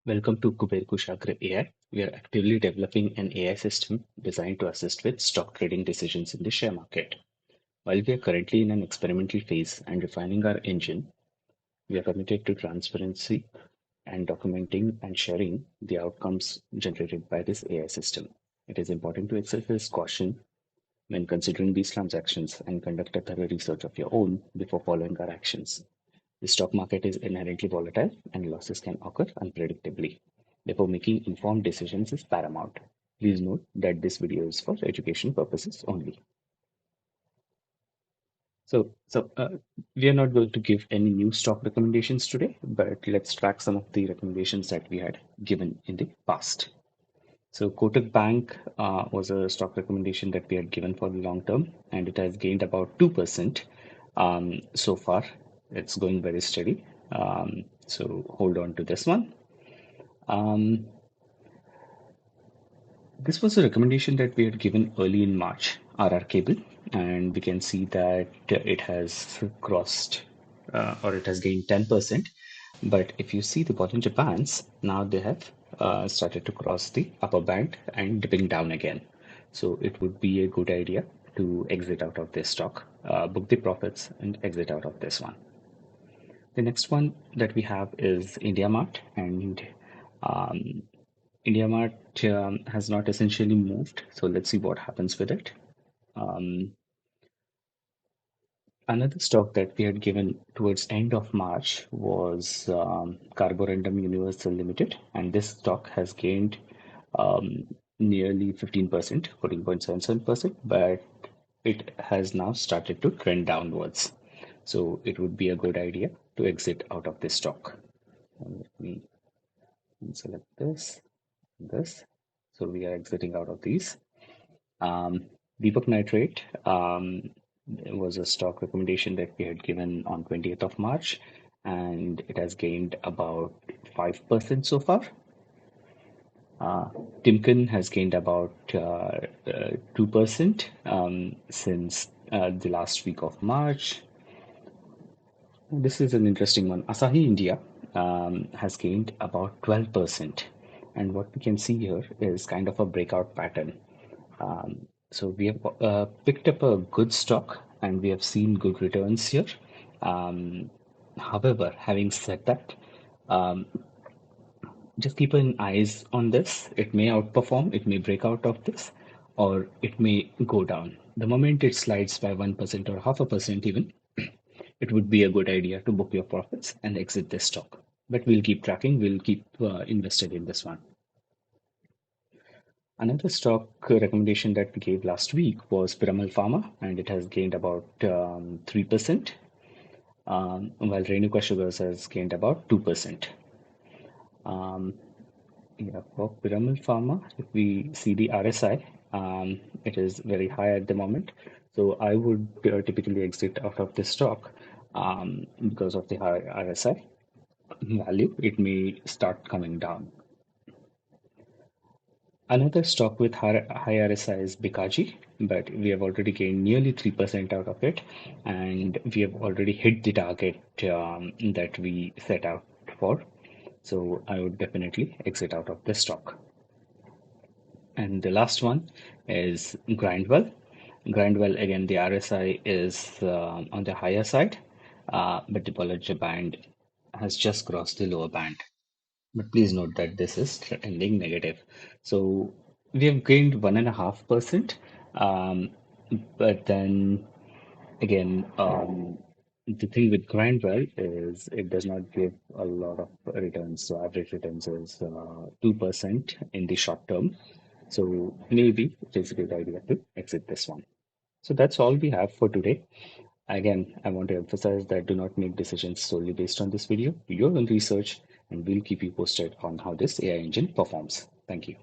Welcome to Kuber Kushagra AI. We are actively developing an AI system designed to assist with stock trading decisions in the share market. While we are currently in an experimental phase and refining our engine, we are committed to transparency and documenting and sharing the outcomes generated by this AI system. It is important to exercise caution when considering these transactions and conduct a thorough research of your own before following our actions. The stock market is inherently volatile and losses can occur unpredictably. Therefore, making informed decisions is paramount. Please note that this video is for education purposes only. So, we are not going to give any new stock recommendations today, but let's track some of the recommendations that we had given in the past. So, Kotak Bank was a stock recommendation that we had given for the long term, and it has gained about 2% so far. It's going very steady. So, hold on to this one. Um, this was a recommendation that we had given early in March, RR Cable, and we can see that it has crossed or it has gained 10%. But if you see the Bollinger Bands, now they have started to cross the upper band and dipping down again. So it would be a good idea to exit out of this stock, book the profits, and exit out of this one. The next one that we have is IndiaMart, and um, IndiaMart has not essentially moved, so let's see what happens with it. Um, Another stock that we had given towards end of March was Carborundum Universal Limited, and this stock has gained um, nearly 15%, 14.77%, but it has now started to trend downwards. So it would be a good idea to exit out of this stock. And let me select this. So we are exiting out of these. Deepak Nitrate was a stock recommendation that we had given on 20th of March, and it has gained about 5% so far. Timken has gained about 2% since the last week of March. This is an interesting one. Asahi India has gained about 12%. And what we can see here is kind of a breakout pattern. So we have picked up a good stock and we have seen good returns here. Um, However, having said that, um, just keep an eyes on this. It may outperform, it may break out of this, or it may go down. The moment it slides by 1% or half a percent even, it would be a good idea to book your profits and exit this stock. But we'll keep tracking, we'll keep invested in this one. Another stock recommendation that we gave last week was Piramal Pharma, and it has gained about 3%, while Renuka Sugars has gained about 2%. Yeah, for Piramal Pharma, if we see the RSI, it is very high at the moment. So I would typically exit out of this stock because of the high RSI value. It may start coming down. Another stock with high RSI is Bikaji, but we have already gained nearly 3% out of it, and we have already hit the target that we set out for. So I would definitely exit out of this stock. And the last one is Grindwell. Grindwell, again, the RSI is on the higher side, but the Bollinger Band has just crossed the lower band. But please note that this is trending negative. So we have gained 1.5%. But then again, the thing with Grindwell is it does not give a lot of returns. So average returns is 2% in the short term. So maybe it is a good idea to exit this one. So that's all we have for today. Again, I want to emphasize that do not make decisions solely based on this video. Do your own research, and we'll keep you posted on how this AI engine performs. Thank you.